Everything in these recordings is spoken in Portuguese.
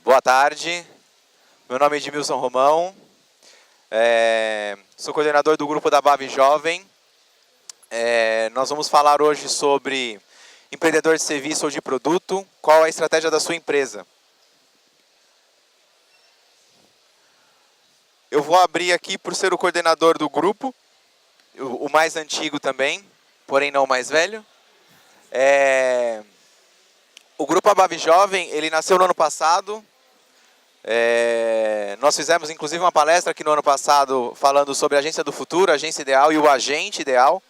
Boa tarde, meu nome é Edmilson Romão, sou coordenador do grupo da BAV Jovem. Nós vamos falar hoje sobre empreendedor de serviço ou de produto, qual a estratégia da sua empresa. Eu vou abrir aqui por ser o coordenador do grupo, o mais antigo também, porém não o mais velho. O grupo ABAV Jovem, ele nasceu no ano passado. Nós fizemos inclusive uma palestra aqui no ano passado falando sobre a agência do futuro, a agência ideal e o agente ideal.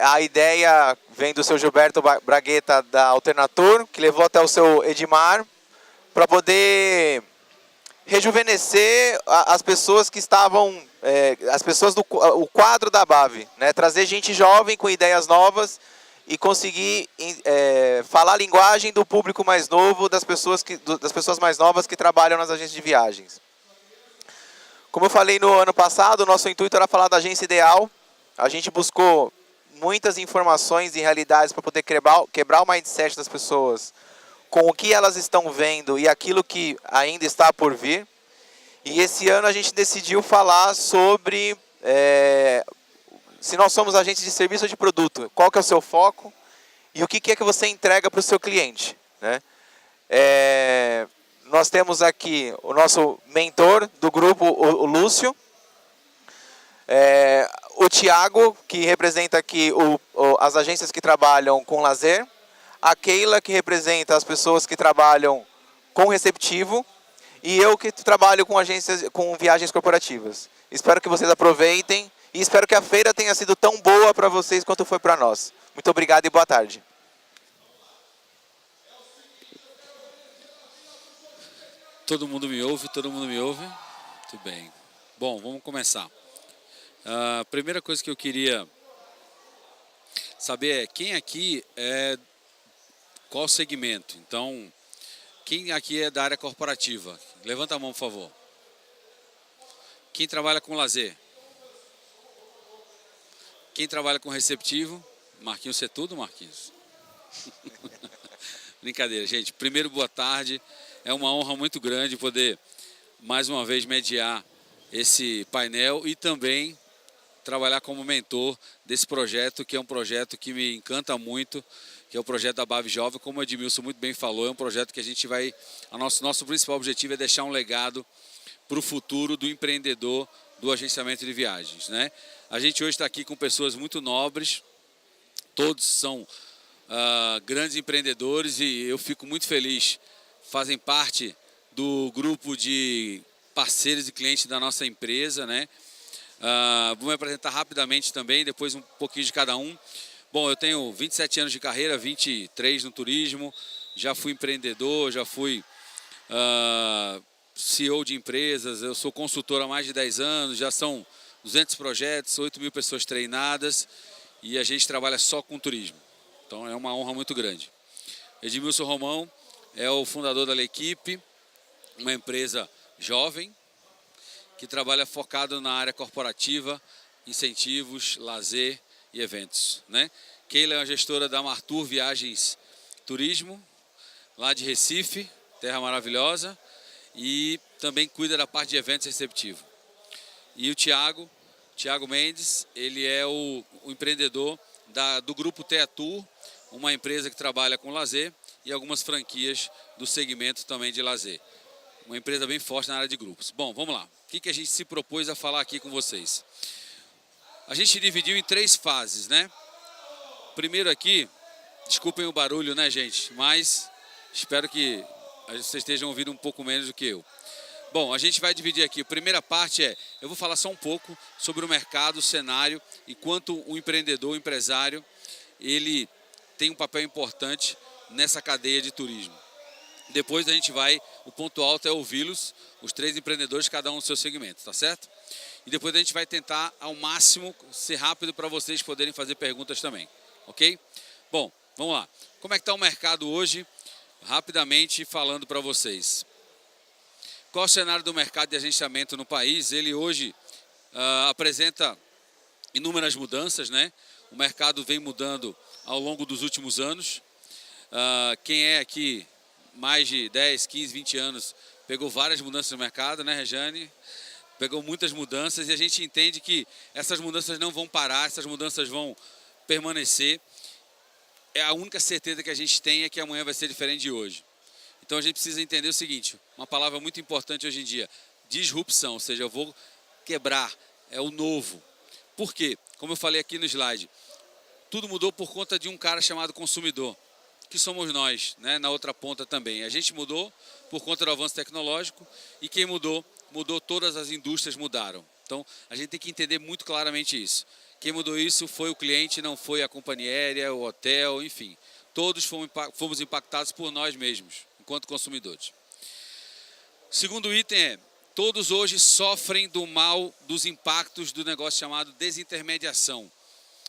A ideia vem do seu Gilberto Bragueta da Alternatur, que levou até o seu Edmar, para poder rejuvenescer as pessoas que estavam, o quadro da BAV, né? Trazer gente jovem com ideias novas e conseguir falar a linguagem do público mais novo, das pessoas mais novas que trabalham nas agências de viagens. Como eu falei no ano passado, o nosso intuito era falar da agência ideal. A gente buscou muitas informações e realidades para poder quebrar o mindset das pessoas com o que elas estão vendo e aquilo que ainda está por vir. E esse ano a gente decidiu falar sobre se nós somos agentes de serviço ou de produto, qual que é o seu foco e o que é que você entrega para o seu cliente, né? Nós temos aqui o nosso mentor do grupo, o Lúcio, o Tiago, que representa aqui as agências que trabalham com lazer, a Keila, que representa as pessoas que trabalham com receptivo, e eu que trabalho com viagens corporativas. Espero que vocês aproveitem e espero que a feira tenha sido tão boa para vocês quanto foi para nós. Muito obrigado e boa tarde. Todo mundo me ouve? Todo mundo me ouve? Muito bem. Bom, vamos começar. A primeira coisa que eu queria saber é quem aqui é qual segmento. Então, quem aqui é da área corporativa? Levanta a mão, por favor. Quem trabalha com lazer? Quem trabalha com receptivo? Marquinhos, você é tudo, Marquinhos? Brincadeira, gente. Primeiro, boa tarde. É uma honra muito grande poder, mais uma vez, mediar esse painel e também trabalhar como mentor desse projeto, que é um projeto que me encanta muito, que é o projeto da BAV Jovem. Como o Edmilson muito bem falou, é um projeto que a gente vai... Nosso principal objetivo é deixar um legado para o futuro do empreendedor do agenciamento de viagens, né? A gente hoje está aqui com pessoas muito nobres, todos são grandes empreendedores e eu fico muito feliz, fazem parte do grupo de parceiros e clientes da nossa empresa, né? Vou me apresentar rapidamente também, depois um pouquinho de cada um. Bom, eu tenho 27 anos de carreira, 23 no turismo, já fui empreendedor, já fui CEO de empresas, eu sou consultor há mais de 10 anos, já são 200 projetos, 8 mil pessoas treinadas e a gente trabalha só com turismo. Então é uma honra muito grande. Edmilson Romão é o fundador da L'Equipe, uma empresa jovem que trabalha focado na área corporativa, incentivos, lazer e eventos, né? Keila é uma gestora da Martur Viagens Turismo, lá de Recife, terra maravilhosa, e também cuida da parte de eventos receptivo. E o Tiago Mendes, ele é o empreendedor do grupo Teatur, uma empresa que trabalha com lazer e algumas franquias do segmento também de lazer. Uma empresa bem forte na área de grupos. Bom, vamos lá. O que a gente se propôs a falar aqui com vocês? A gente dividiu em 3 fases, né? Primeiro aqui, desculpem o barulho, né, gente? Mas espero que vocês estejam ouvindo um pouco menos do que eu. Bom, a gente vai dividir aqui. A primeira parte eu vou falar só um pouco sobre o mercado, o cenário e quanto o empreendedor, o empresário, ele tem um papel importante nessa cadeia de turismo. Depois a gente o ponto alto é ouvi-los, os 3 empreendedores, cada um no seu segmento, tá certo? E depois a gente vai tentar ao máximo ser rápido para vocês poderem fazer perguntas também, ok? Bom, vamos lá. Como é que está o mercado hoje? Rapidamente falando para vocês. Qual é o cenário do mercado de agenciamento no país? Ele hoje apresenta inúmeras mudanças, né? O mercado vem mudando ao longo dos últimos anos. Quem é aqui mais de 10, 15, 20 anos, pegou várias mudanças no mercado, né, Rejane? Pegou muitas mudanças e a gente entende que essas mudanças não vão parar, essas mudanças vão permanecer. A única certeza que a gente tem é que amanhã vai ser diferente de hoje. Então a gente precisa entender o seguinte, uma palavra muito importante hoje em dia, disrupção, ou seja, eu vou quebrar, é o novo. Por quê? Como eu falei aqui no slide, tudo mudou por conta de um cara chamado consumidor, que somos nós, né, na outra ponta também. A gente mudou por conta do avanço tecnológico e quem mudou, todas as indústrias mudaram. Então a gente tem que entender muito claramente isso. Quem mudou isso foi o cliente, não foi a companhia aérea, o hotel, enfim. Todos fomos impactados por nós mesmos, enquanto consumidores. O segundo item é, todos hoje sofrem do mal dos impactos do negócio chamado desintermediação.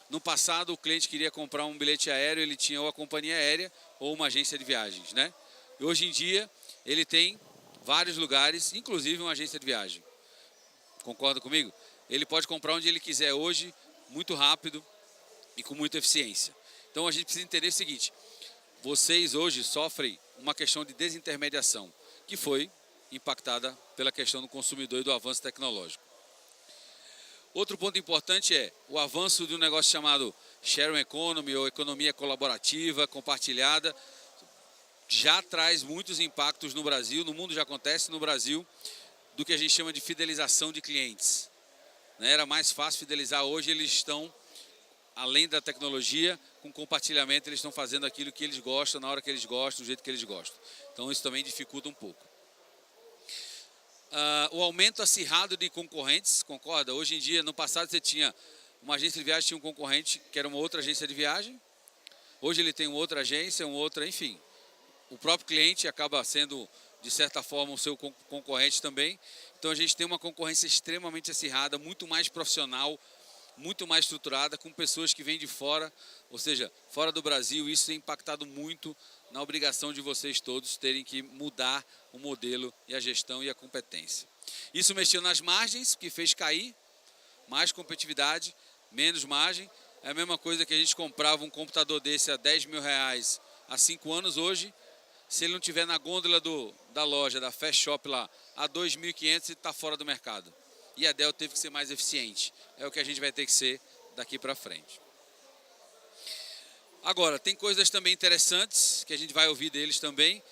No passado, o cliente queria comprar um bilhete aéreo, ele tinha ou a companhia aérea ou uma agência de viagens, né? E hoje em dia, ele tem vários lugares, inclusive uma agência de viagem. Concorda comigo? Ele pode comprar onde ele quiser hoje, muito rápido e com muita eficiência. Então a gente precisa entender o seguinte, vocês hoje sofrem uma questão de desintermediação, que foi impactada pela questão do consumidor e do avanço tecnológico. Outro ponto importante é o avanço de um negócio chamado sharing economy ou economia colaborativa, compartilhada, já traz muitos impactos no Brasil, no mundo já acontece no Brasil, do que a gente chama de fidelização de clientes. Era mais fácil fidelizar, hoje eles estão, além da tecnologia, com compartilhamento, eles estão fazendo aquilo que eles gostam, na hora que eles gostam, do jeito que eles gostam. Então isso também dificulta um pouco. O aumento acirrado de concorrentes, concorda? Hoje em dia, no passado você tinha uma agência de viagem, tinha um concorrente que era uma outra agência de viagem. Hoje ele tem uma outra agência, enfim. O próprio cliente acaba sendo, de certa forma, o seu concorrente também. Então a gente tem uma concorrência extremamente acirrada, muito mais profissional, muito mais estruturada, com pessoas que vêm de fora, ou seja, fora do Brasil. Isso tem impactado muito na obrigação de vocês todos terem que mudar o modelo e a gestão e a competência. Isso mexeu nas margens, que fez cair, mais competitividade, menos margem. É a mesma coisa que a gente comprava um computador desse a 10 mil reais há 5 anos hoje, se ele não estiver na gôndola da loja, da Fast Shop lá, a 2.500, ele está fora do mercado. E a Dell teve que ser mais eficiente. É o que a gente vai ter que ser daqui para frente. Agora, tem coisas também interessantes, que a gente vai ouvir deles também,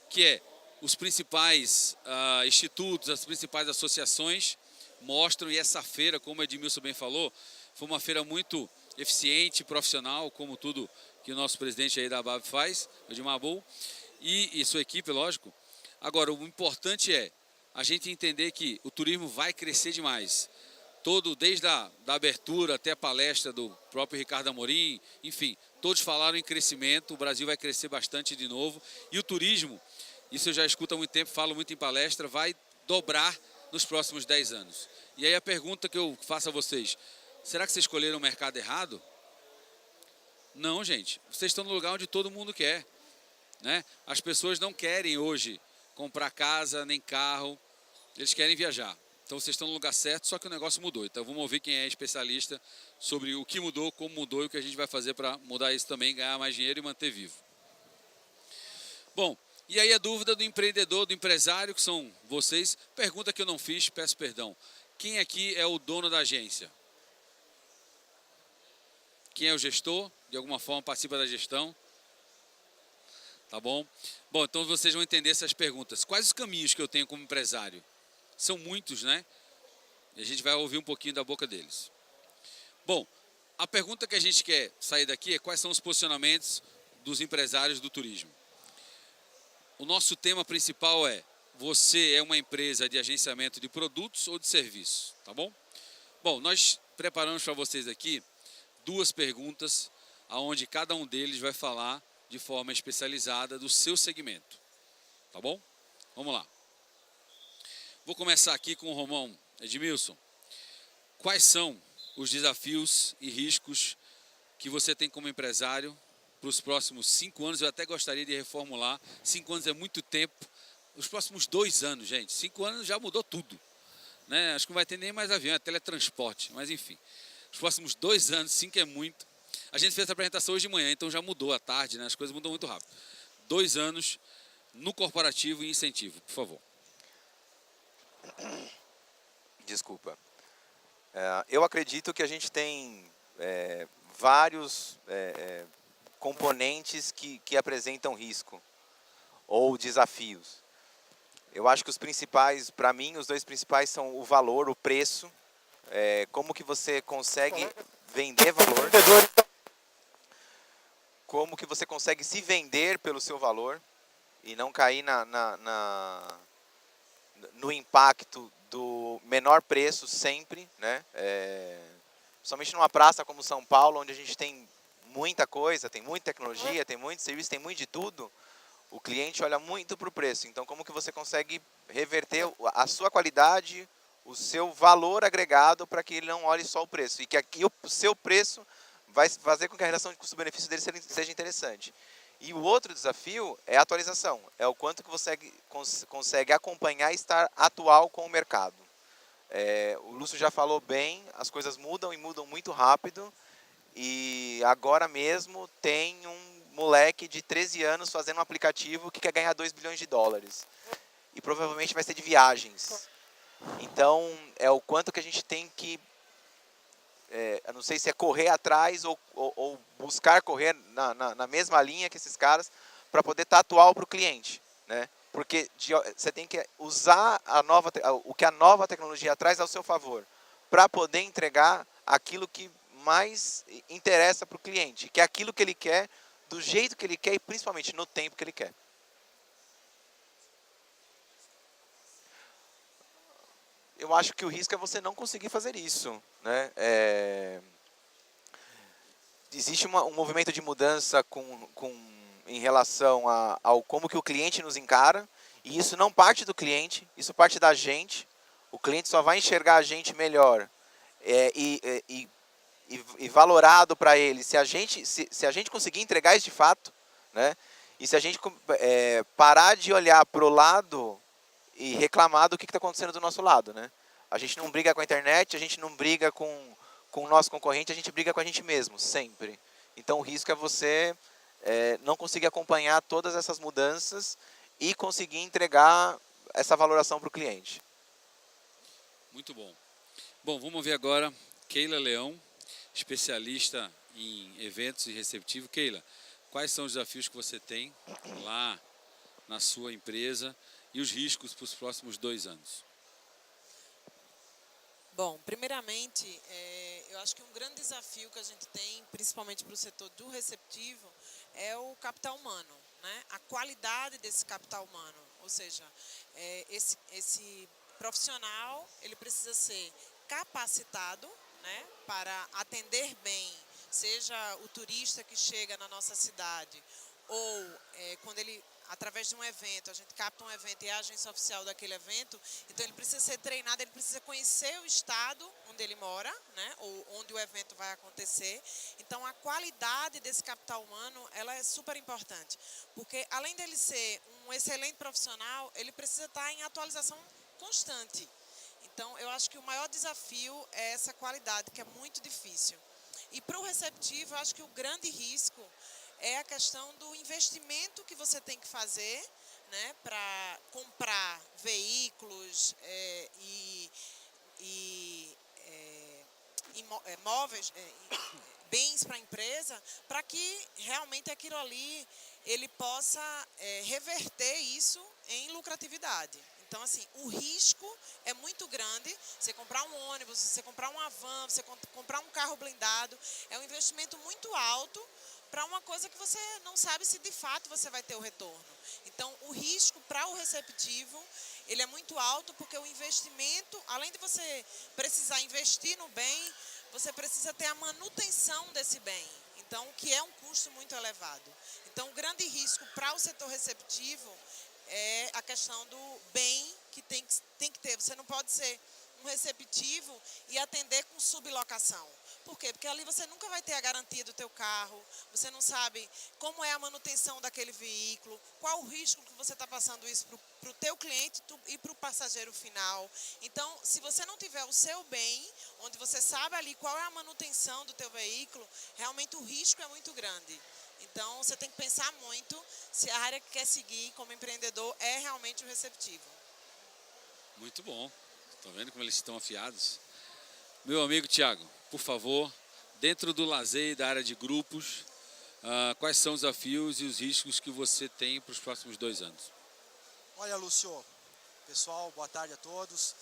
que é os principais institutos, as principais associações mostram, e essa feira, como o Edmilson bem falou, foi uma feira muito eficiente, profissional, como tudo que o nosso presidente aí da ABAB faz, o Edmar Bull, e sua equipe, lógico. Agora, o importante é a gente entender que o turismo vai crescer demais. Desde a abertura até a palestra do próprio Ricardo Amorim, enfim, todos falaram em crescimento, o Brasil vai crescer bastante de novo. E o turismo, isso eu já escuto há muito tempo, falo muito em palestra, vai dobrar nos próximos 10 anos. E aí a pergunta que eu faço a vocês, será que vocês escolheram o mercado errado? Não, gente, vocês estão no lugar onde todo mundo quer, né? As pessoas não querem hoje comprar casa, nem carro, eles querem viajar. Então vocês estão no lugar certo, só que o negócio mudou. Então vamos ouvir quem é especialista sobre o que mudou, como mudou e o que a gente vai fazer para mudar isso também, ganhar mais dinheiro e manter vivo. Bom, e aí a dúvida do empreendedor, do empresário, que são vocês. Pergunta que eu não fiz, peço perdão. Quem aqui é o dono da agência? Quem é o gestor? De alguma forma participa da gestão? Tá bom? Bom, então vocês vão entender essas perguntas. Quais os caminhos que eu tenho como empresário? São muitos, né? E a gente vai ouvir um pouquinho da boca deles. Bom, a pergunta que a gente quer sair daqui é quais são os posicionamentos dos empresários do turismo. O nosso tema principal é: você é uma empresa de agenciamento de produtos ou de serviços? Tá bom? Bom, nós preparamos para vocês aqui 2 perguntas, onde cada um deles vai falar de forma especializada do seu segmento. Tá bom? Vamos lá. Vou começar aqui com o Romão. Edmilson, quais são os desafios e riscos que você tem como empresário para os próximos 5 anos? Eu até gostaria de reformular. 5 anos é muito tempo. Os próximos 2 anos, gente. 5 anos já mudou tudo, né? Acho que não vai ter nem mais avião, é teletransporte. Mas enfim, os próximos 2 anos, 5 é muito. A gente fez essa apresentação hoje de manhã, então já mudou à tarde, né? As coisas mudam muito rápido. 2 anos, no corporativo e incentivo, por favor. Desculpa. Eu acredito que a gente tem vários componentes que apresentam risco ou desafios. Eu acho que os principais, para mim, os dois principais são o valor, o preço, como que você consegue vender valor, como que você consegue se vender pelo seu valor e não cair no impacto do menor preço sempre, né? Somente numa praça como São Paulo, onde a gente tem muita coisa, tem muita tecnologia, tem muito serviço, tem muito de tudo, o cliente olha muito para o preço. Então, como que você consegue reverter a sua qualidade, o seu valor agregado para que ele não olhe só o preço. E que aqui o seu preço vai fazer com que a relação de custo-benefício dele seja interessante. E o outro desafio é a atualização. É o quanto que você consegue acompanhar e estar atual com o mercado. O Lúcio já falou bem, as coisas mudam e mudam muito rápido. E agora mesmo tem um moleque de 13 anos fazendo um aplicativo que quer ganhar 2 bilhões de dólares. E provavelmente vai ser de viagens. Então, é o quanto que a gente tem que, eu não sei se é correr atrás ou buscar correr na mesma linha que esses caras para poder estar atual para o cliente, né? Porque você tem que usar o que a nova tecnologia traz ao seu favor para poder entregar aquilo que mais interessa para o cliente, que é aquilo que ele quer, do jeito que ele quer e principalmente no tempo que ele quer. Eu acho que o risco é você não conseguir fazer isso, né? Existe um movimento de mudança em relação ao como que o cliente nos encara, e isso não parte do cliente, isso parte da gente. O cliente só vai enxergar a gente melhor e valorado para ele se a gente conseguir entregar isso de fato, né? E se a gente parar de olhar para o lado e reclamar do que está acontecendo do nosso lado, né? A gente não briga com a internet, a gente não briga com o nosso concorrente, a gente briga com a gente mesmo, sempre. Então o risco é você não conseguir acompanhar todas essas mudanças e conseguir entregar essa valoração para o cliente. Muito bom. Bom, vamos ver agora Keila Leão, especialista em eventos e receptivo. Keila, quais são os desafios que você tem lá na sua empresa e os riscos para os próximos 2 anos? Bom, primeiramente, eu acho que um grande desafio que a gente tem, principalmente para o setor do receptivo, é o capital humano, né? A qualidade desse capital humano, ou seja, esse profissional ele precisa ser capacitado, né, para atender bem, seja o turista que chega na nossa cidade ou quando ele, através de um evento, a gente capta um evento e é a agência oficial daquele evento, então ele precisa ser treinado, ele precisa conhecer o estado onde ele mora, né, ou onde o evento vai acontecer. Então a qualidade desse capital humano, ela é super importante, porque além dele ser um excelente profissional, ele precisa estar em atualização constante. Então eu acho que o maior desafio é essa qualidade, que é muito difícil. E para o receptivo, eu acho que o grande risco é a questão do investimento que você tem que fazer, né, para comprar veículos imóveis, bens para a empresa, para que realmente aquilo ali ele possa reverter isso em lucratividade. Então, assim, o risco é muito grande. Você comprar um ônibus, você comprar uma van, você comprar um carro blindado, é um investimento muito alto para uma coisa que você não sabe se de fato você vai ter o retorno. Então, o risco para o receptivo, ele é muito alto, porque o investimento, além de você precisar investir no bem, você precisa ter a manutenção desse bem. Então, que é um custo muito elevado. Então, o grande risco para o setor receptivo é a questão do bem que tem que ter. Você não pode ser um receptivo e atender com sublocação. Por quê? Porque ali você nunca vai ter a garantia do teu carro, você não sabe como é a manutenção daquele veículo, qual o risco que você está passando isso para o teu cliente e para o passageiro final. Então, se você não tiver o seu bem, onde você sabe ali qual é a manutenção do teu veículo, realmente o risco é muito grande. Então, você tem que pensar muito se a área que quer seguir como empreendedor é realmente o receptivo. Muito bom. Estão vendo como eles estão afiados? Meu amigo Tiago, por favor, dentro do lazer e da área de grupos, quais são os desafios e os riscos que você tem para os próximos 2 anos? Olha, Lúcio, pessoal, boa tarde a todos.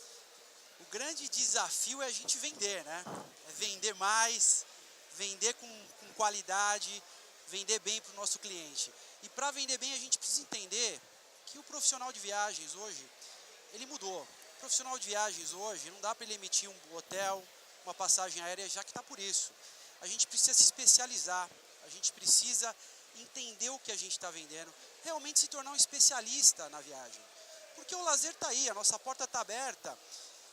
O grande desafio é a gente vender, né? É vender mais, vender com qualidade, vender bem para o nosso cliente. E para vender bem a gente precisa entender que o profissional de viagens hoje, ele mudou. O profissional de viagens hoje, não dá para ele emitir um hotel, uma passagem aérea, já que está por isso. A gente precisa se especializar, a gente precisa entender o que a gente está vendendo, realmente se tornar um especialista na viagem. Porque o lazer está aí, a nossa porta está aberta.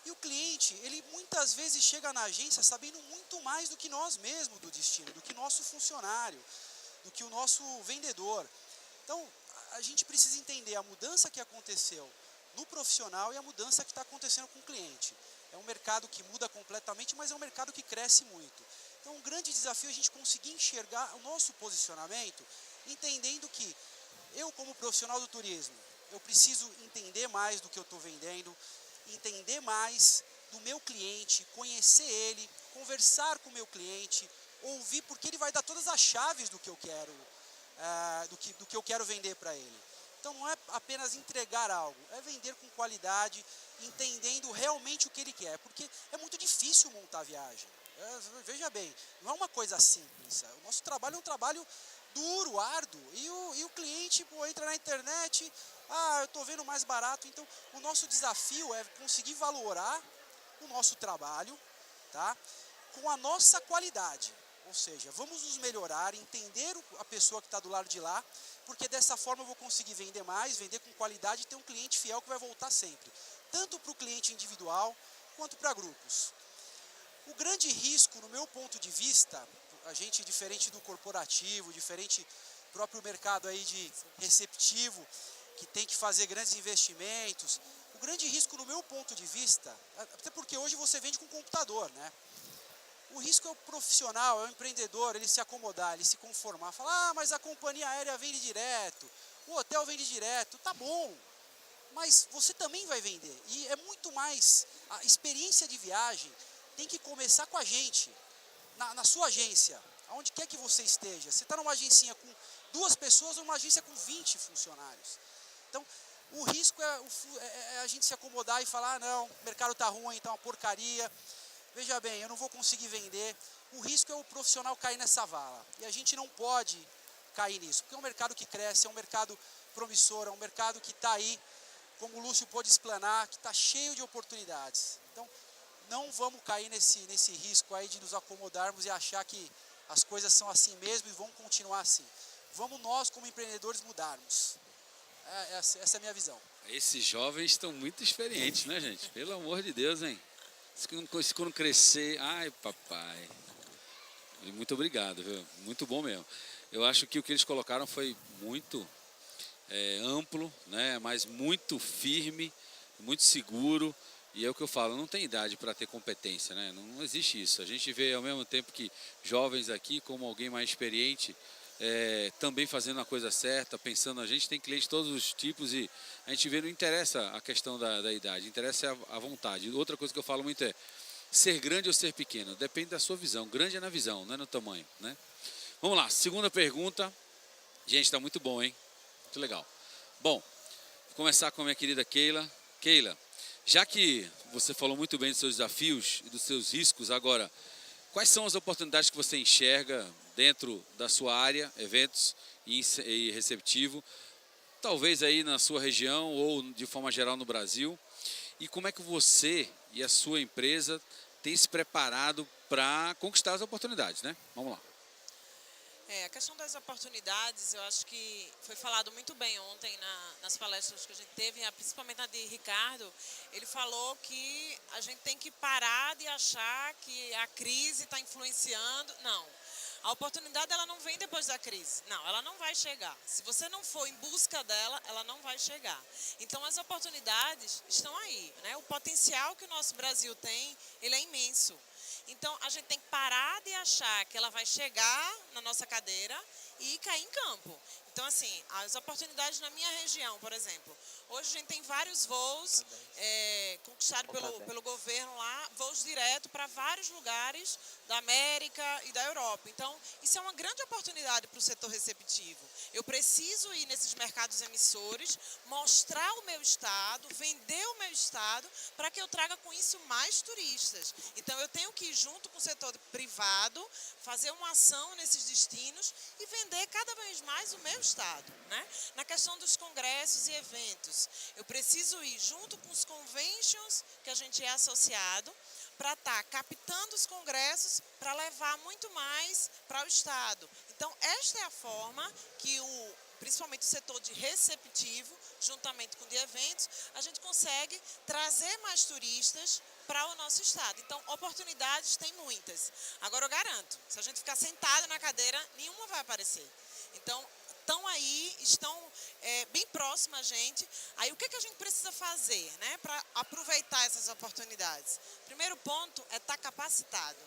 E o cliente, ele muitas vezes chega na agência sabendo muito mais do que nós mesmos do destino, do que nosso funcionário, do que o nosso vendedor. Então, a gente precisa entender a mudança que aconteceu no profissional e a mudança que está acontecendo com o cliente. É um mercado que muda completamente, mas é um mercado que cresce muito. Então, um grande desafio é a gente conseguir enxergar o nosso posicionamento, entendendo que eu, como profissional do turismo, eu preciso entender mais do que eu estou vendendo, entender mais do meu cliente, conhecer ele, conversar com o meu cliente, ouvir, porque ele vai dar todas as chaves do que eu quero, do que eu quero vender para ele. Então não é apenas entregar algo, é vender com qualidade, entendendo realmente o que ele quer, porque é muito difícil montar a viagem. Veja bem, não é uma coisa simples. O nosso trabalho é um trabalho duro, árduo, e o cliente entra na internet, eu estou vendo mais barato. Então o nosso desafio é conseguir valorar o nosso trabalho, tá? Com a nossa qualidade. Ou seja, vamos nos melhorar, entender a pessoa que está do lado de lá, porque dessa forma eu vou conseguir vender mais, vender com qualidade e ter um cliente fiel que vai voltar sempre. Tanto para o cliente individual, quanto para grupos. O grande risco, no meu ponto de vista, a gente, diferente do corporativo, diferente do próprio mercado aí de receptivo, que tem que fazer grandes investimentos, o grande risco, no meu ponto de vista, até porque hoje você vende com computador, né? O risco é o profissional, é o empreendedor, ele se acomodar, ele se conformar, falar, mas a companhia aérea vende direto, o hotel vende direto, tá bom, mas você também vai vender. E é muito mais, a experiência de viagem tem que começar com a gente, na sua agência, aonde quer que você esteja. Você está numa agencinha com 2 pessoas ou uma agência com 20 funcionários. Então, o risco é a gente se acomodar e falar, não, o mercado está ruim, está uma porcaria. Veja bem, eu não vou conseguir vender. O risco é o profissional cair nessa vala. E a gente não pode cair nisso, porque é um mercado que cresce, é um mercado promissor, é um mercado que está aí, como o Lúcio pôde explanar, que está cheio de oportunidades. Então, não vamos cair nesse risco aí de nos acomodarmos e achar que as coisas são assim mesmo e vão continuar assim. Vamos nós, como empreendedores, mudarmos. Essa é a minha visão. Esses jovens estão muito experientes, né, gente? Pelo amor de Deus, hein? Se quando crescer... Ai, papai. Muito obrigado, viu? Muito bom mesmo. Eu acho que o que eles colocaram foi muito amplo, né? Mas muito firme, muito seguro. E é o que eu falo, não tem idade para ter competência, né? Não existe isso. A gente vê ao mesmo tempo que jovens aqui, como alguém mais experiente, também fazendo a coisa certa, pensando, a gente tem clientes de todos os tipos e a gente vê, não interessa a questão da idade, interessa a vontade. Outra coisa que eu falo muito é ser grande ou ser pequeno, depende da sua visão. Grande é na visão, não é no tamanho, né? Vamos lá, segunda pergunta. Gente, está muito bom, hein? Muito legal. Bom, vou começar com a minha querida Keila. Keila, já que você falou muito bem dos seus desafios e dos seus riscos, agora, quais são as oportunidades que você enxerga dentro da sua área, eventos e receptivo, talvez aí na sua região ou de forma geral no Brasil? E como é que você e a sua empresa têm se preparado para conquistar as oportunidades, né? Vamos lá. A questão das oportunidades, eu acho que foi falado muito bem ontem nas palestras que a gente teve, principalmente na de Ricardo. Ele falou que a gente tem que parar de achar que a crise está influenciando. Não. A oportunidade ela não vem depois da crise. Não, ela não vai chegar. Se você não for em busca dela, ela não vai chegar. Então, as oportunidades estão aí, né? O potencial que o nosso Brasil tem, ele é imenso. Então, a gente tem que parar de achar que ela vai chegar na nossa cadeira e cair em campo. Então, assim, as oportunidades na minha região, por exemplo, hoje a gente tem vários voos conquistados pelo governo lá, voos direto para vários lugares da América e da Europa. Então, isso é uma grande oportunidade para o setor receptivo. Eu preciso ir nesses mercados emissores, mostrar o meu estado, vender o meu estado, para que eu traga com isso mais turistas. Então, eu tenho que ir junto com o setor privado, fazer uma ação nesses destinos e vender cada vez mais o meu estado, né? Na questão dos congressos e eventos, eu preciso ir junto com os conventions que a gente é associado para estar captando os congressos para levar muito mais para o estado. Então, esta é a forma que principalmente o setor de receptivo, juntamente com o de eventos, a gente consegue trazer mais turistas para o nosso estado. Então, oportunidades tem muitas. Agora, eu garanto, se a gente ficar sentado na cadeira, nenhuma vai aparecer. Então, estão aí, estão bem próximos a gente. Aí, o que a gente precisa fazer, né, para aproveitar essas oportunidades? Primeiro ponto é estar capacitado.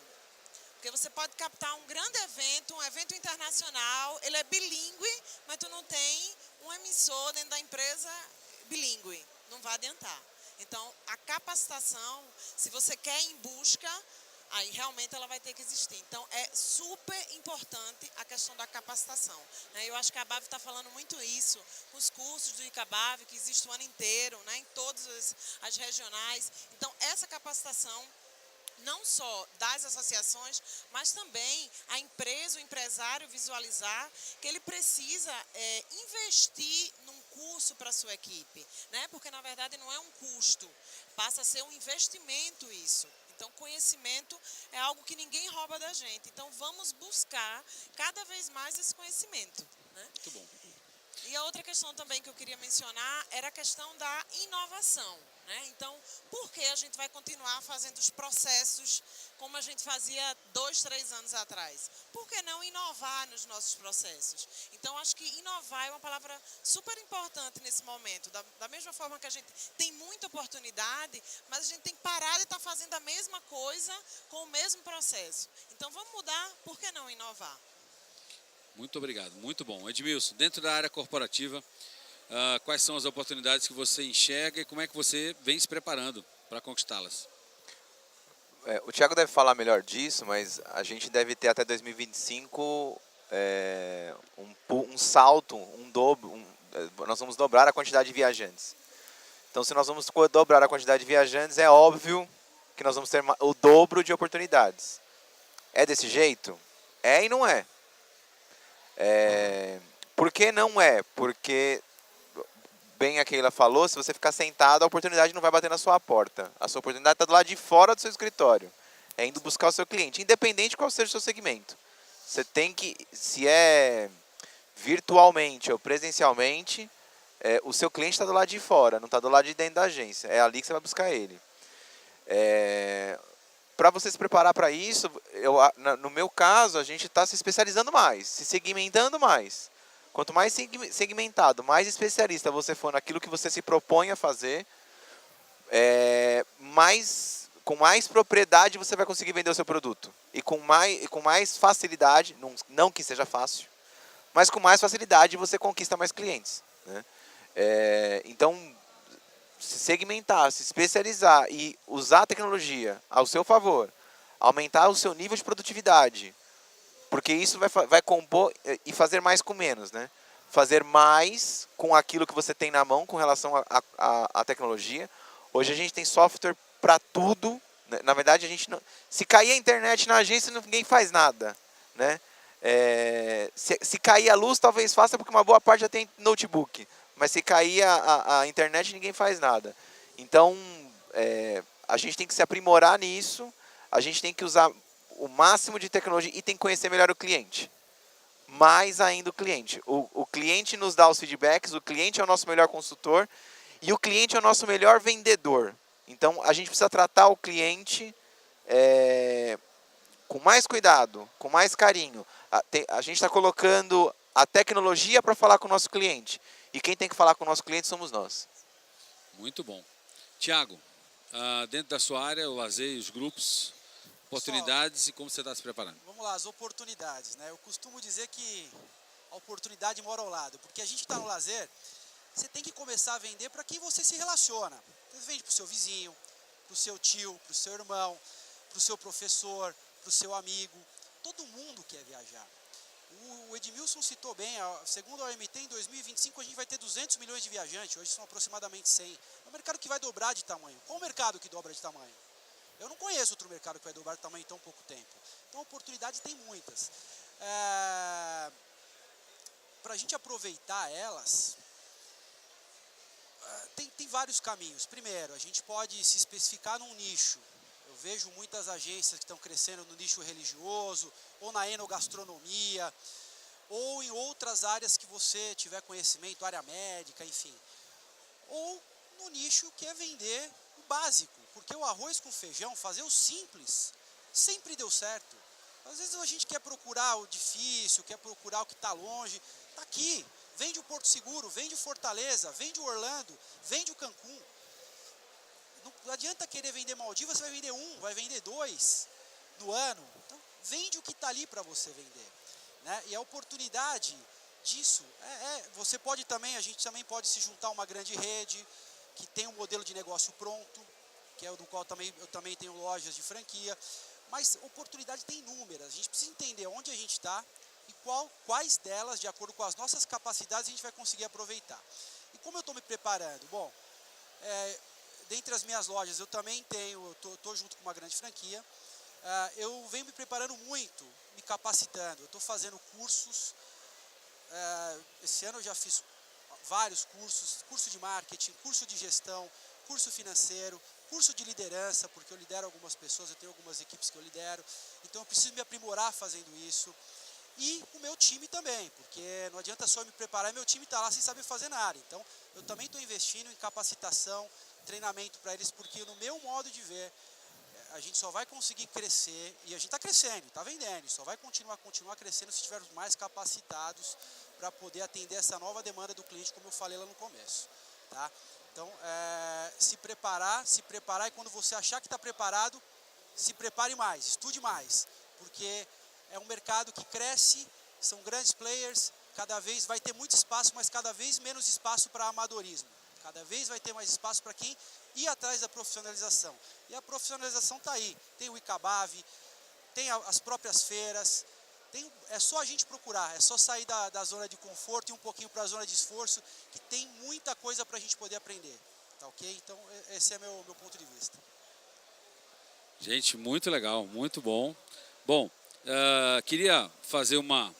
Porque você pode captar um grande evento, um evento internacional, ele é bilíngue, mas tu não tem um emissor dentro da empresa bilíngue. Não vai adiantar. Então, a capacitação, se você quer ir em busca, aí realmente ela vai ter que existir. Então, é super importante a questão da capacitação, né? Eu acho que a ABAV está falando muito isso, com os cursos do ICABAV, que existe o ano inteiro, né, em todas as regionais. Então, essa capacitação, não só das associações, mas também a empresa, o empresário visualizar que ele precisa investir num curso para a sua equipe, né? Porque, na verdade, não é um custo, passa a ser um investimento isso. Então, conhecimento é algo que ninguém rouba da gente. Então, vamos buscar cada vez mais esse conhecimento, né? Muito bom. E a outra questão também que eu queria mencionar era a questão da inovação, né? Então, por que a gente vai continuar fazendo os processos como a gente fazia 2, 3 anos atrás? Por que não inovar nos nossos processos? Então, acho que inovar é uma palavra super importante nesse momento. Da mesma forma que a gente tem muita oportunidade, mas a gente tem que parar de estar fazendo a mesma coisa com o mesmo processo. Então, vamos mudar, por que não inovar? Muito obrigado, muito bom. Edmilson, dentro da área corporativa, quais são as oportunidades que você enxerga e como é que você vem se preparando para conquistá-las? O Thiago deve falar melhor disso, mas a gente deve ter até 2025 um salto, um dobro. Nós vamos dobrar a quantidade de viajantes. Então, se nós vamos dobrar a quantidade de viajantes, é óbvio que nós vamos ter o dobro de oportunidades. É desse jeito? É e não é. Por que não é? Porque, bem a Keila falou, se você ficar sentado, a oportunidade não vai bater na sua porta. A sua oportunidade está do lado de fora do seu escritório. É indo buscar o seu cliente, independente de qual seja o seu segmento. Você tem que, se é virtualmente ou presencialmente, o seu cliente está do lado de fora, não está do lado de dentro da agência. É ali que você vai buscar ele. Para você se preparar para isso, no meu caso, a gente está se especializando mais, se segmentando mais. Quanto mais segmentado, mais especialista você for naquilo que você se propõe a fazer, com mais propriedade você vai conseguir vender o seu produto. E com mais facilidade, não que seja fácil, mas com mais facilidade você conquista mais clientes, né? Então, se segmentar, se especializar e usar a tecnologia ao seu favor, aumentar o seu nível de produtividade, porque isso vai compor e fazer mais com menos, né? Fazer mais com aquilo que você tem na mão com relação à tecnologia. Hoje a gente tem software para tudo, né? Na verdade, a gente não, se cair a internet na agência, ninguém faz nada, né? Se cair a luz, talvez faça, porque uma boa parte já tem notebook. Mas se cair a internet, ninguém faz nada. Então, a gente tem que se aprimorar nisso, a gente tem que usar o máximo de tecnologia e tem que conhecer melhor o cliente. mais ainda o cliente. O cliente nos dá os feedbacks, o cliente é o nosso melhor consultor e o cliente é o nosso melhor vendedor. Então, a gente precisa tratar o cliente com mais cuidado, com mais carinho. A gente está colocando a tecnologia para falar com o nosso cliente. E quem tem que falar com o nosso cliente somos nós. Muito bom. Tiago, dentro da sua área, o lazer, os grupos, oportunidades e como você está se preparando? Vamos lá, as oportunidades, né? Eu costumo dizer que a oportunidade mora ao lado, porque a gente está no lazer, você tem que começar a vender para quem você se relaciona. Você vende para o seu vizinho, para o seu tio, para o seu irmão, para o seu professor, para o seu amigo. Todo mundo quer viajar. O Edmilson citou bem, segundo a OMT, em 2025 a gente vai ter 200 milhões de viajantes, hoje são aproximadamente 100. É um mercado que vai dobrar de tamanho. Qual o mercado que dobra de tamanho? Eu não conheço outro mercado que vai dobrar de tamanho em tão pouco tempo. Então, oportunidades tem muitas. Para a gente aproveitar elas, tem vários caminhos. Primeiro, a gente pode se especificar num nicho. Eu vejo muitas agências que estão crescendo no nicho religioso, ou na enogastronomia, ou em outras áreas que você tiver conhecimento, área médica, enfim. Ou no nicho que é vender o básico, porque o arroz com feijão, fazer o simples, sempre deu certo. Às vezes a gente quer procurar o difícil, quer procurar o que está longe, está aqui. Vende o Porto Seguro, vende o Fortaleza, vende o Orlando, vende o Cancún. Não adianta querer vender Maldivas, você vai vender um, vai vender 2 no ano. Então, vende o que está ali para você vender. Né? E a oportunidade disso, você pode também, a gente também pode se juntar a uma grande rede, que tem um modelo de negócio pronto, que é o do qual eu também tenho lojas de franquia. Mas oportunidade tem inúmeras, a gente precisa entender onde a gente está e quais delas, de acordo com as nossas capacidades, a gente vai conseguir aproveitar. E como eu estou me preparando? Bom, dentre as minhas lojas eu também estou junto com uma grande franquia, eu venho me preparando muito, me capacitando, eu estou fazendo cursos, esse ano eu já fiz vários cursos, curso de marketing, curso de gestão, curso financeiro, curso de liderança, porque eu lidero algumas pessoas, eu tenho algumas equipes que eu lidero, então eu preciso me aprimorar fazendo isso. E o meu time também, porque não adianta só eu me preparar e meu time está lá sem saber fazer nada. Então, eu também estou investindo em capacitação, treinamento para eles, porque no meu modo de ver, a gente só vai conseguir crescer, e a gente está crescendo, está vendendo, só vai continuar crescendo se estivermos mais capacitados para poder atender essa nova demanda do cliente, como eu falei lá no começo. Tá? Então, se preparar, e quando você achar que está preparado, se prepare mais, estude mais, porque é um mercado que cresce, são grandes players, cada vez vai ter muito espaço, mas cada vez menos espaço para amadorismo. Cada vez vai ter mais espaço para quem ir atrás da profissionalização. E a profissionalização está aí. Tem o ICABAV, tem as próprias feiras, é só a gente procurar, é só sair da zona de conforto e um pouquinho para a zona de esforço, que tem muita coisa para a gente poder aprender. Tá ok? Então, esse é meu ponto de vista. Gente, muito legal, muito bom. Bom, queria fazer uma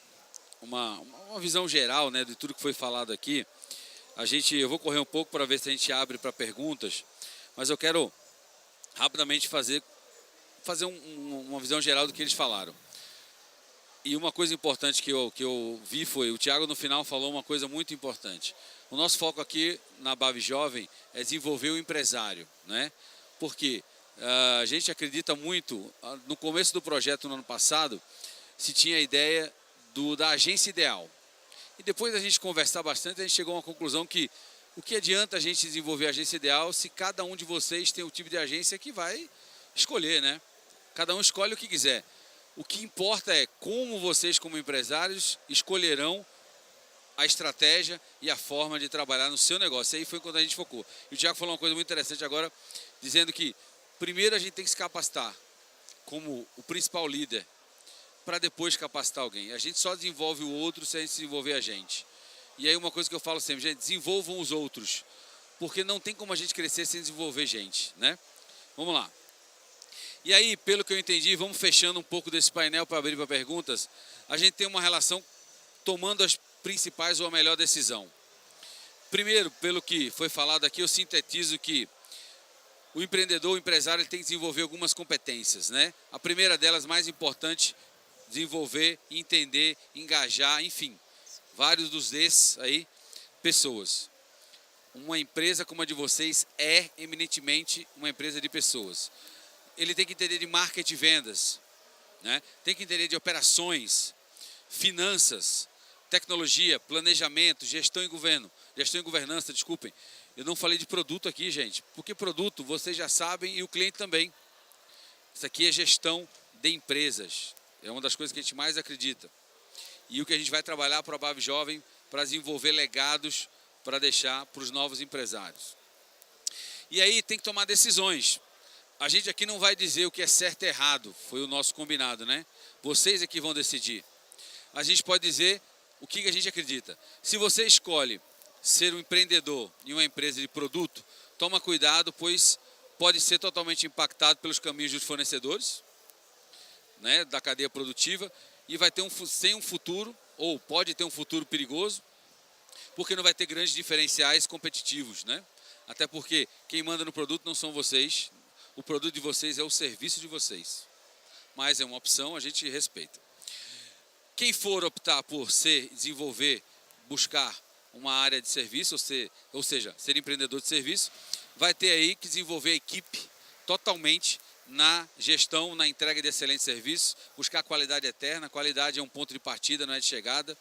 visão geral, né, de tudo que foi falado aqui. Eu vou correr um pouco para ver se a gente abre para perguntas, mas eu quero rapidamente fazer uma visão geral do que eles falaram. E uma coisa importante que eu vi foi, o Thiago no final falou uma coisa muito importante. O nosso foco aqui na BAV Jovem é desenvolver o empresário, né? Porque a gente acredita muito, no começo do projeto no ano passado, se tinha a ideia da agência ideal. E depois da gente conversar bastante, a gente chegou a uma conclusão que o que adianta a gente desenvolver a agência ideal se cada um de vocês tem o tipo de agência que vai escolher, né? Cada um escolhe o que quiser. O que importa é como vocês, como empresários, escolherão a estratégia e a forma de trabalhar no seu negócio. E aí foi quando a gente focou. E o Thiago falou uma coisa muito interessante agora, dizendo que primeiro a gente tem que se capacitar como o principal líder, para depois capacitar alguém. A gente só desenvolve o outro se a gente desenvolver a gente. E aí uma coisa que eu falo sempre, gente, desenvolvam os outros, porque não tem como a gente crescer sem desenvolver gente, né? Vamos lá. E aí, pelo que eu entendi, vamos fechando um pouco desse painel para abrir para perguntas. A gente tem uma relação tomando as principais ou a melhor decisão. Primeiro, pelo que foi falado aqui, eu sintetizo que o empreendedor, o empresário, ele tem que desenvolver algumas competências, né? A primeira delas, mais importante, desenvolver, entender, engajar, enfim, vários dos desses aí, pessoas. Uma empresa como a de vocês é eminentemente uma empresa de pessoas. Ele tem que entender de marketing e vendas, né? Tem que entender de operações, finanças, tecnologia, planejamento, gestão e governança, desculpem. Eu não falei de produto aqui, gente, porque produto vocês já sabem e o cliente também. Isso aqui é gestão de empresas. É uma das coisas que a gente mais acredita. E o que a gente vai trabalhar para a BAV Jovem para desenvolver legados para deixar para os novos empresários. E aí tem que tomar decisões. A gente aqui não vai dizer o que é certo e errado, foi o nosso combinado, né? Vocês é que vão decidir. A gente pode dizer o que a gente acredita. Se você escolhe ser um empreendedor em uma empresa de produto, toma cuidado, pois pode ser totalmente impactado pelos caminhos dos fornecedores, né, da cadeia produtiva, e vai ter sem um futuro, ou pode ter um futuro perigoso, porque não vai ter grandes diferenciais competitivos, né? Até porque quem manda no produto não são vocês, o produto de vocês é o serviço de vocês. Mas é uma opção, a gente respeita. Quem for optar por desenvolver, buscar uma área de serviço, ou seja, ser empreendedor de serviço, vai ter aí que desenvolver a equipe totalmente na gestão, na entrega de excelente serviço, buscar qualidade eterna. Qualidade é um ponto de partida, não é de chegada.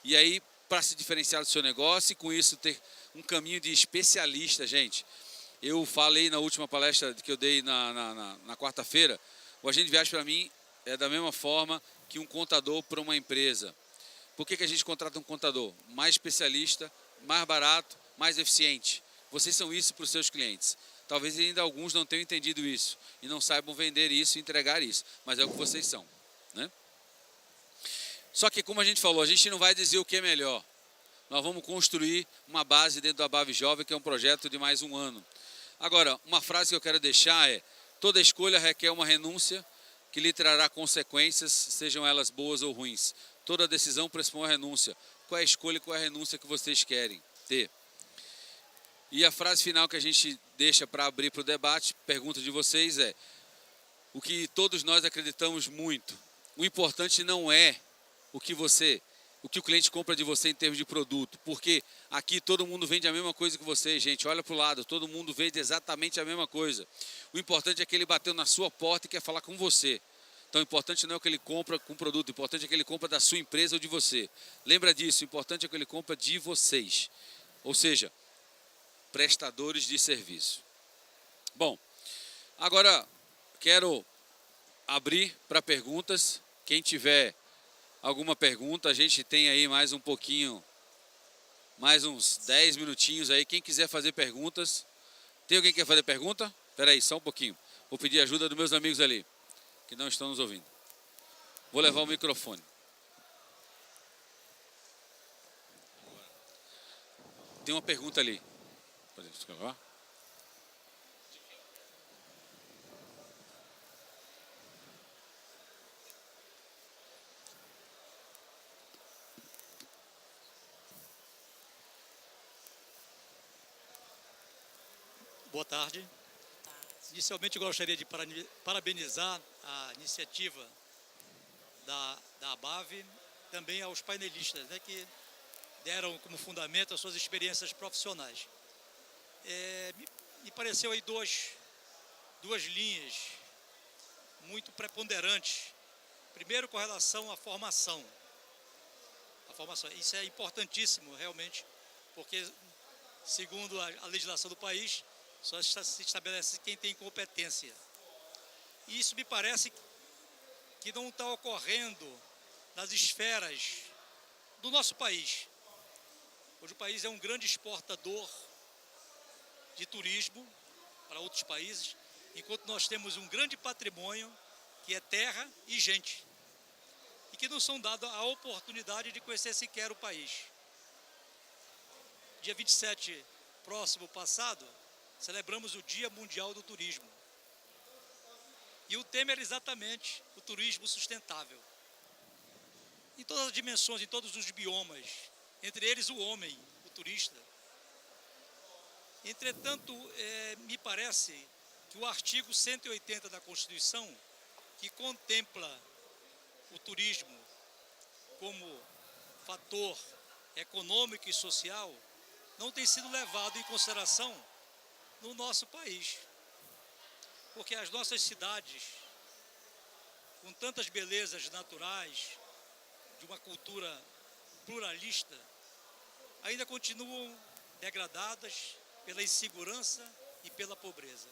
E aí, para se diferenciar do seu negócio e com isso ter um caminho de especialista, gente. Eu falei na última palestra que eu dei na quarta-feira, o agente de viagem para mim é da mesma forma que um contador para uma empresa. Por que a gente contrata um contador? Mais especialista, mais barato, mais eficiente. Vocês são isso para os seus clientes. Talvez ainda alguns não tenham entendido isso e não saibam vender isso e entregar isso, mas é o que vocês são, né? Só que, como a gente falou, a gente não vai dizer o que é melhor. Nós vamos construir uma base dentro da BAV Jovem, que é um projeto de mais um ano. Agora, uma frase que eu quero deixar é: toda escolha requer uma renúncia que lhe trará consequências, sejam elas boas ou ruins. Toda decisão pressupõe a renúncia. Qual é a escolha e qual é a renúncia que vocês querem ter? E a frase final que a gente deixa para abrir para o debate, pergunta de vocês, é: o que todos nós acreditamos muito, o importante não é o que o cliente compra de você em termos de produto, porque aqui todo mundo vende a mesma coisa que você, gente. Olha para o lado, todo mundo vende exatamente a mesma coisa. O importante é que ele bateu na sua porta e quer falar com você. Então o importante não é o que ele compra com o produto, o importante é que ele compra da sua empresa ou de você. Lembra disso, o importante é que ele compra de vocês. Ou seja, prestadores de serviço. Bom, agora quero abrir para perguntas. Quem tiver alguma pergunta, a gente tem aí mais um pouquinho, mais uns 10 minutinhos aí. Quem quiser fazer perguntas. Tem alguém que quer fazer pergunta? Espera aí, só um pouquinho. Vou pedir ajuda dos meus amigos ali, que não estão nos ouvindo. Vou levar o microfone. Tem uma pergunta ali. Pode escrever? Boa tarde. Inicialmente eu gostaria de parabenizar a iniciativa da ABAV, também aos painelistas, né, que deram como fundamento as suas experiências profissionais. Me pareceu aí duas linhas muito preponderantes. Primeiro, com relação à formação. Isso é importantíssimo, realmente, porque, segundo a legislação do país, só se estabelece quem tem competência. E isso me parece que não está ocorrendo nas esferas do nosso país. Hoje o país é um grande exportador de turismo para outros países, enquanto nós temos um grande patrimônio que é terra e gente, e que não são dados a oportunidade de conhecer sequer o país. Dia 27 próximo passado, celebramos o Dia Mundial do Turismo. E o tema era exatamente o turismo sustentável. Em todas as dimensões, em todos os biomas, entre eles o homem, o turista. Entretanto, me parece que o artigo 180 da Constituição, que contempla o turismo como fator econômico e social não tem sido levado em consideração no nosso país. Porque as nossas cidades, com tantas belezas naturais, de uma cultura pluralista, ainda continuam degradadas pela insegurança e pela pobreza.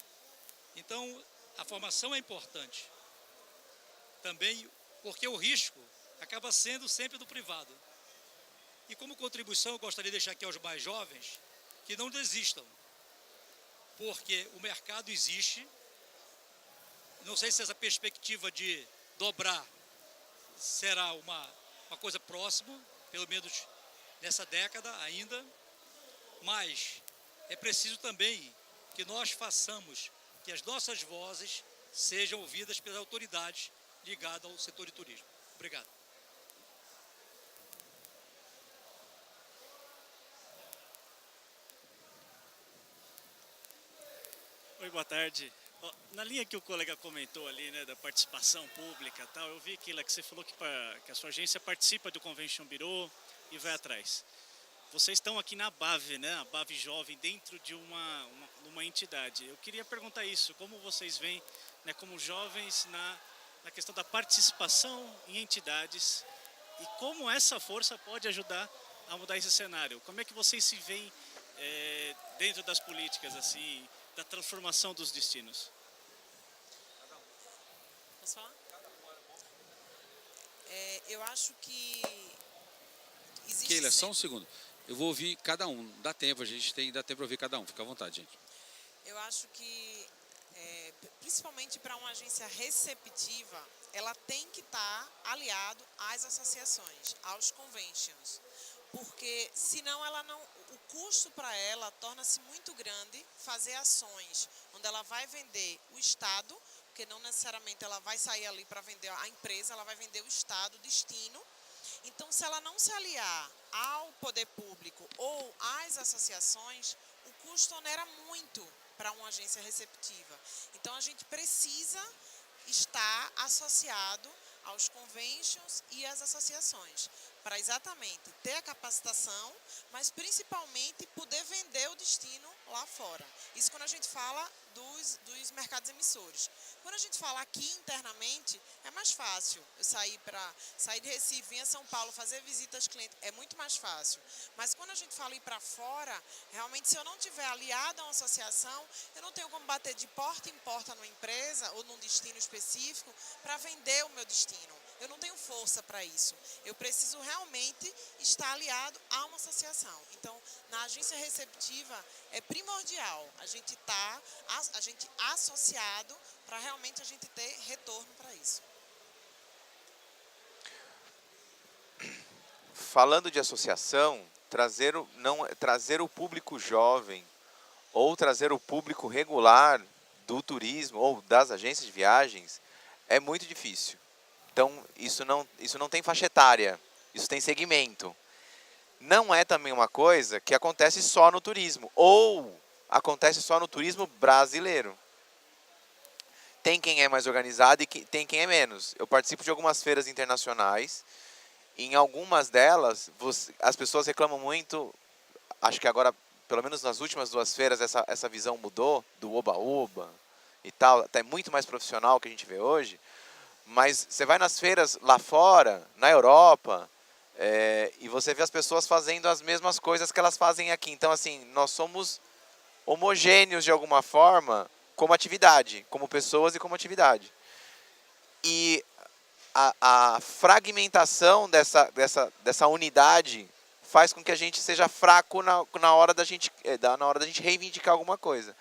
Então, a formação é importante. Também porque o risco acaba sendo sempre do privado. E como contribuição, eu gostaria de deixar aqui aos mais jovens que não desistam, porque o mercado existe. Não sei se essa perspectiva de dobrar será uma coisa próxima, pelo menos nessa década ainda, mas é preciso também que nós façamos que as nossas vozes sejam ouvidas pelas autoridades ligadas ao setor de turismo. Obrigado. Oi, boa tarde. Na linha que o colega comentou ali, né, da participação pública e tal, eu vi aquilo que você falou que a sua agência participa do Convention Bureau e vai atrás. Vocês estão aqui na BAV, né, a BAV Jovem, dentro de uma entidade. Eu queria perguntar isso, como vocês veem, né, como jovens na questão da participação em entidades e como essa força pode ajudar a mudar esse cenário? Como é que vocês se veem dentro das políticas, assim, da transformação dos destinos? Posso falar? Eu acho que existe Keila, só um sempre... segundo. Eu vou ouvir cada um. Dá tempo, dá tempo para ouvir cada um. Fica à vontade, gente. Eu acho que, principalmente para uma agência receptiva, ela tem que estar aliado às associações, aos conventions. Porque senão o custo para ela torna-se muito grande fazer ações onde ela vai vender o Estado, porque não necessariamente ela vai sair ali para vender a empresa, ela vai vender o Estado, o destino. Então, se ela não se aliar ao poder público ou às associações, o custo onera muito para uma agência receptiva. Então, a gente precisa estar associado aos conventions e às associações, para exatamente ter a capacitação, mas principalmente poder vender o destino lá fora. Isso quando a gente fala dos mercados emissores. Quando a gente fala aqui internamente, é mais fácil. Eu sair de Recife, vir a São Paulo, fazer visitas clientes, é muito mais fácil. Mas quando a gente fala ir para fora, realmente se eu não tiver aliado a uma associação, eu não tenho como bater de porta em porta numa empresa ou num destino específico para vender o meu destino. Eu não tenho força para isso. Eu preciso realmente estar aliado a uma associação. Então, na agência receptiva, é primordial a gente associado para realmente a gente ter retorno para isso. Falando de associação, trazer o público jovem ou trazer o público regular do turismo ou das agências de viagens é muito difícil. Então, isso não tem faixa etária, isso tem segmento. Não é também uma coisa que acontece só no turismo, ou acontece só no turismo brasileiro. Tem quem é mais organizado e tem quem é menos. Eu participo de algumas feiras internacionais, e em algumas delas, as pessoas reclamam muito, acho que agora, pelo menos nas últimas 2 feiras, essa visão mudou, do oba-oba e tal, até muito mais profissional que a gente vê hoje. Mas você vai nas feiras lá fora, na Europa, e você vê as pessoas fazendo as mesmas coisas que elas fazem aqui. Então, assim, nós somos homogêneos de alguma forma como atividade, como pessoas e como atividade. E a fragmentação dessa unidade faz com que a gente seja fraco na hora da gente reivindicar alguma coisa.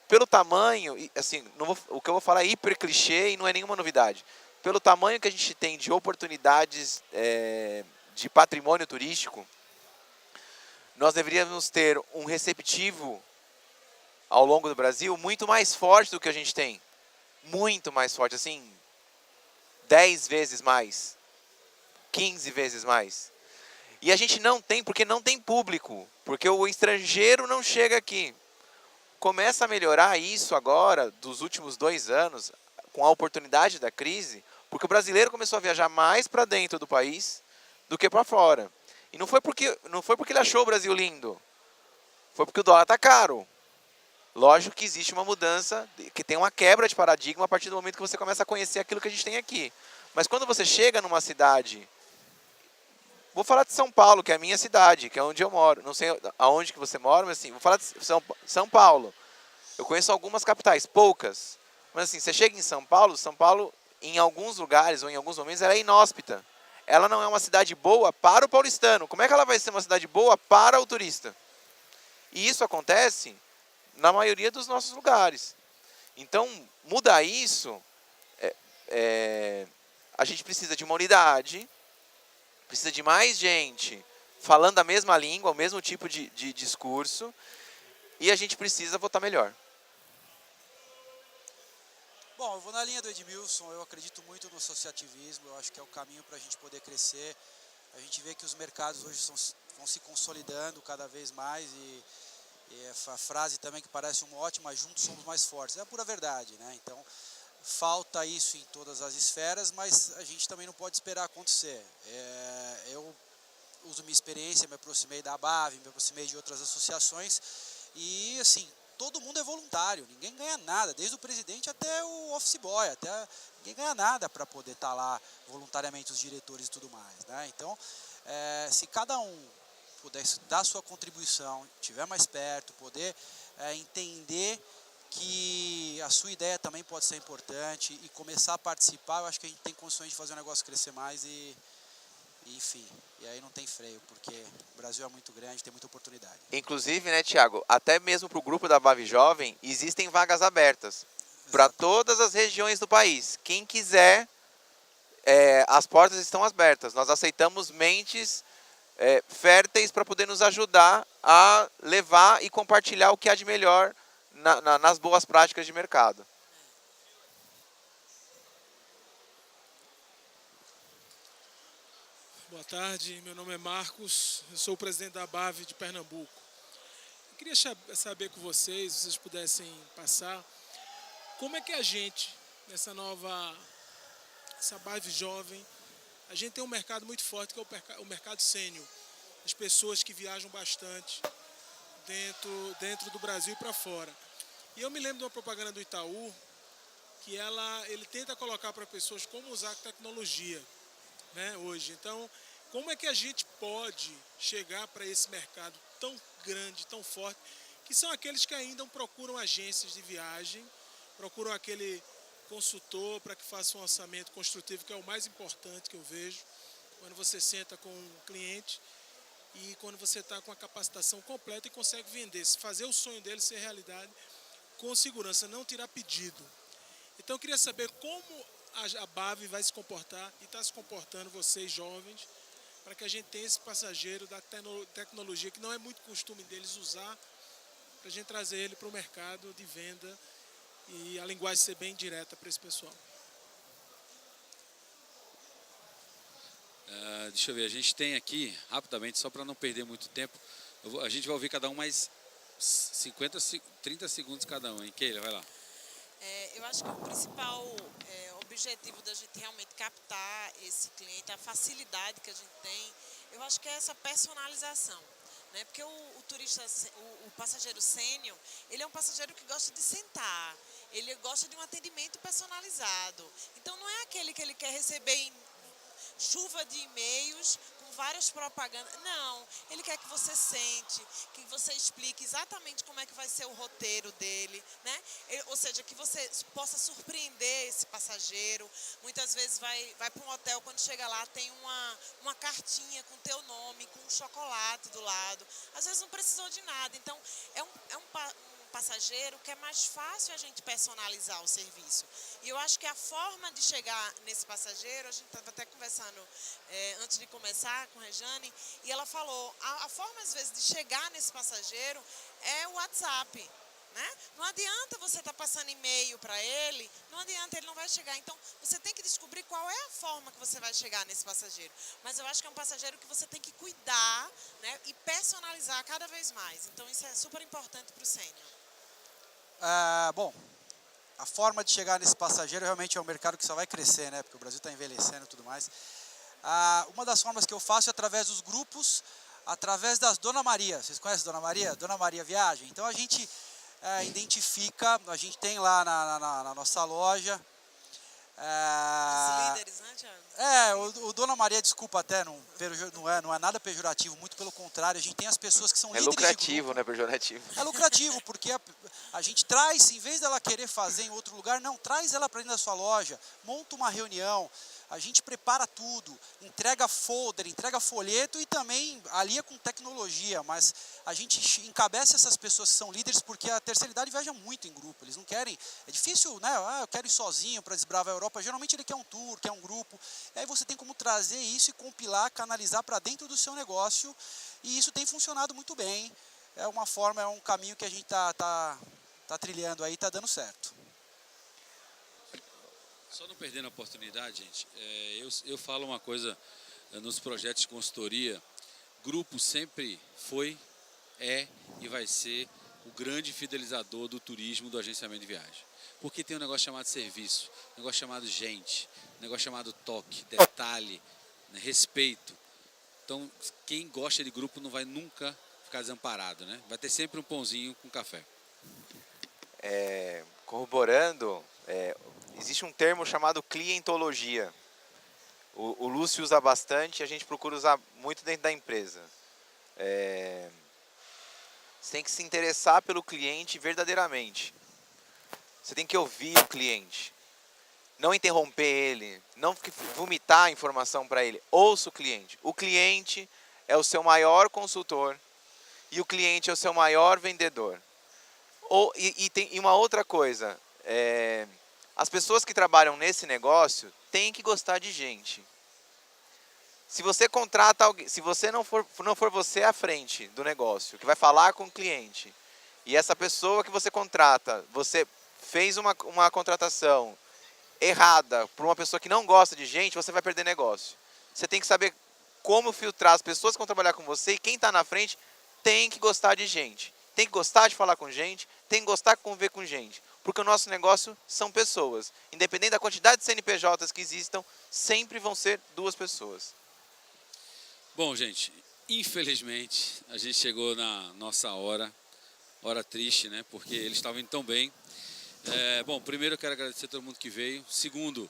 Pelo tamanho, assim, o que eu vou falar é hiper clichê e não é nenhuma novidade. Pelo tamanho que a gente tem de oportunidades de patrimônio turístico, nós deveríamos ter um receptivo ao longo do Brasil muito mais forte do que a gente tem. Muito mais forte, assim, 10 vezes mais, 15 vezes mais. E a gente não tem, porque não tem público, porque o estrangeiro não chega aqui. Começa a melhorar isso agora, dos últimos 2 anos, com a oportunidade da crise, Porque o brasileiro começou a viajar mais para dentro do país do que para fora. E não foi porque ele achou o Brasil lindo. Foi porque o dólar está caro. Lógico que existe uma mudança, que tem uma quebra de paradigma a partir do momento que você começa a conhecer aquilo que a gente tem aqui. Mas quando você chega numa cidade... Vou falar de São Paulo, que é a minha cidade, que é onde eu moro. Não sei aonde que você mora, mas assim, vou falar de São Paulo. Eu conheço algumas capitais, poucas. Mas assim, você chega em São Paulo, em alguns lugares ou em alguns momentos, ela é inóspita. Ela não é uma cidade boa para o paulistano. Como é que ela vai ser uma cidade boa para o turista? E isso acontece na maioria dos nossos lugares. Então, mudar isso, a gente precisa de uma unidade, precisa de mais gente falando a mesma língua, o mesmo tipo de discurso, e a gente precisa votar melhor. Bom, eu vou na linha do Edmilson, eu acredito muito no associativismo, eu acho que é o caminho para a gente poder crescer. A gente vê que os mercados hoje vão se consolidando cada vez mais e a frase também que parece uma ótima, juntos somos mais fortes, é a pura verdade, né? Então, falta isso em todas as esferas, mas a gente também não pode esperar acontecer. Eu uso minha experiência, me aproximei da ABAV, me aproximei de outras associações e, assim, todo mundo é voluntário, ninguém ganha nada, desde o presidente até o office boy, ninguém ganha nada para poder estar lá voluntariamente, os diretores e tudo mais, né? Então, se cada um puder dar sua contribuição, estiver mais perto, poder entender que a sua ideia também pode ser importante e começar a participar, eu acho que a gente tem condições de fazer o negócio crescer mais e enfim, e aí não tem freio, porque o Brasil é muito grande, tem muita oportunidade. Inclusive, né, Thiago, até mesmo para o grupo da ABAV Jovem, existem vagas abertas para todas as regiões do país. Quem quiser, as portas estão abertas. Nós aceitamos mentes férteis para poder nos ajudar a levar e compartilhar o que há de melhor nas boas práticas de mercado. Boa tarde, meu nome é Marcos, eu sou o presidente da ABAV de Pernambuco. Eu queria saber com vocês, se vocês pudessem passar, como é que a gente, essa ABAV jovem, a gente tem um mercado muito forte que é o mercado sênior. As pessoas que viajam bastante dentro do Brasil e para fora. E eu me lembro de uma propaganda do Itaú, que ele tenta colocar para pessoas como usar tecnologia, né, hoje. Então, como é que a gente pode chegar para esse mercado tão grande, tão forte, que são aqueles que ainda procuram agências de viagem, procuram aquele consultor para que faça um orçamento construtivo, que é o mais importante que eu vejo, quando você senta com um cliente e quando você está com a capacitação completa e consegue vender, fazer o sonho dele ser realidade com segurança, não tirar pedido. Então eu queria saber como a ABAV vai se comportar e está se comportando, vocês jovens, para que a gente tenha esse passageiro da tecnologia que não é muito costume deles usar, para a gente trazer ele para o mercado de venda e a linguagem ser bem direta para esse pessoal. Deixa eu ver, a gente tem aqui, rapidamente, só para não perder muito tempo, a gente vai ouvir cada um mais 30 segundos cada um, hein? Keila, vai lá. Eu acho que o principal objetivo da gente realmente captar esse cliente, a facilidade que a gente tem, eu acho que é essa personalização. Né? Porque o turista, o passageiro sênior, ele é um passageiro que gosta de sentar, ele gosta de um atendimento personalizado. Então não é aquele que ele quer receber chuva de e-mails com várias propagandas. Não, ele quer que você sente, que você explique exatamente como é que vai ser o roteiro dele, né? Ou seja, que você possa surpreender esse passageiro. Muitas vezes vai para um hotel, quando chega lá tem uma cartinha com teu nome, com um chocolate do lado. Às vezes não precisou de nada. Então, é um passageiro que é mais fácil a gente personalizar o serviço. E eu acho que a forma de chegar nesse passageiro, a gente estava até conversando antes de começar com a Rejane, e ela falou, a forma às vezes de chegar nesse passageiro é o WhatsApp. Né? Não adianta você estar passando e-mail para ele, não adianta, ele não vai chegar. Então, você tem que descobrir qual é a forma que você vai chegar nesse passageiro. Mas eu acho que é um passageiro que você tem que cuidar, né, e personalizar cada vez mais. Então, isso é super importante para o sênior. Bom, a forma de chegar nesse passageiro realmente é um mercado que só vai crescer, né? Porque o Brasil está envelhecendo e tudo mais. Uma das formas que eu faço é através dos grupos, através das Dona Maria. Vocês conhecem Dona Maria? Dona Maria Viagem. Então a gente identifica, a gente tem lá na nossa loja. Os líderes, né, Thiago? O Dona Maria, desculpa até, não é nada pejorativo, muito pelo contrário, a gente tem as pessoas que são líderes de lucrativo, grupo. não é pejorativo. É lucrativo, porque a gente traz, em vez dela querer fazer em outro lugar, não, traz ela para dentro da sua loja, monta uma reunião, a gente prepara tudo, entrega folder, entrega folheto e também alia com tecnologia, mas a gente encabeça essas pessoas que são líderes porque a terceira idade viaja muito em grupo, eles não querem, é difícil, né, eu quero ir sozinho para desbravar a Europa, geralmente ele quer um tour, quer um grupo, e aí você tem como trazer isso e compilar, canalizar para dentro do seu negócio, e isso tem funcionado muito bem, é uma forma, é um caminho que a gente tá trilhando aí, tá dando certo. Só não perdendo a oportunidade, gente, eu falo uma coisa nos projetos de consultoria, grupo sempre foi, é e vai ser o grande fidelizador do turismo, do agenciamento de viagem. Porque tem um negócio chamado serviço, um negócio chamado gente, um negócio chamado toque, detalhe, né, respeito. Então, quem gosta de grupo não vai nunca ficar desamparado, né? Vai ter sempre um pãozinho com café. Corroborando, existe um termo chamado clientologia. O Lúcio usa bastante, a gente procura usar muito dentro da empresa. Você tem que se interessar pelo cliente verdadeiramente. Você tem que ouvir o cliente. Não interromper ele, não vomitar a informação para ele. Ouça o cliente. O cliente é o seu maior consultor e o cliente é o seu maior vendedor. E uma outra coisa, as pessoas que trabalham nesse negócio têm que gostar de gente. Se você contrata alguém, se você não for você à frente do negócio, que vai falar com o cliente, e essa pessoa que você contrata, você fez uma contratação errada por uma pessoa que não gosta de gente, você vai perder negócio. Você tem que saber como filtrar as pessoas que vão trabalhar com você, e quem está na frente tem que gostar de gente. Tem que gostar de falar com gente, tem que gostar de conviver com gente. Porque o nosso negócio são pessoas. Independente da quantidade de CNPJs que existam, sempre vão ser 2 pessoas. Bom, gente, infelizmente a gente chegou na nossa hora triste, né? Porque eles estavam indo tão bem. Bom, primeiro eu quero agradecer a todo mundo que veio. Segundo,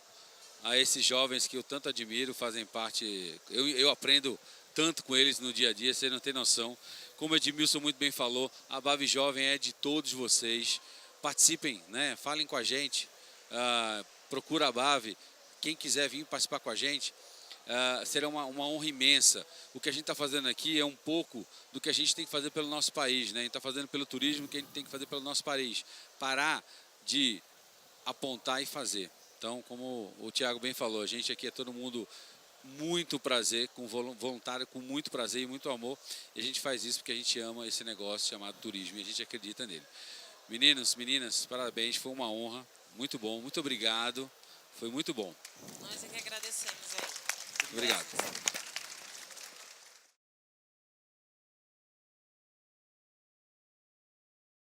a esses jovens que eu tanto admiro, fazem parte... Eu aprendo tanto com eles no dia a dia, vocês não têm noção. Como o Edmilson muito bem falou, a Bave Jovem é de todos vocês. Participem, né? Falem com a gente. Procura a Bave. Quem quiser vir participar com a gente, será uma honra imensa. O que a gente está fazendo aqui é um pouco do que a gente tem que fazer pelo nosso país, né? A gente está fazendo pelo turismo, o que a gente tem que fazer pelo nosso país. Parar de apontar e fazer. Então, como o Thiago bem falou, a gente aqui é todo mundo muito prazer, com voluntário, com muito prazer e muito amor. E a gente faz isso porque a gente ama esse negócio chamado turismo e a gente acredita nele. Meninos, meninas, parabéns, foi uma honra. Muito bom, muito obrigado. Foi muito bom. Nós é que agradecemos aí. Obrigado.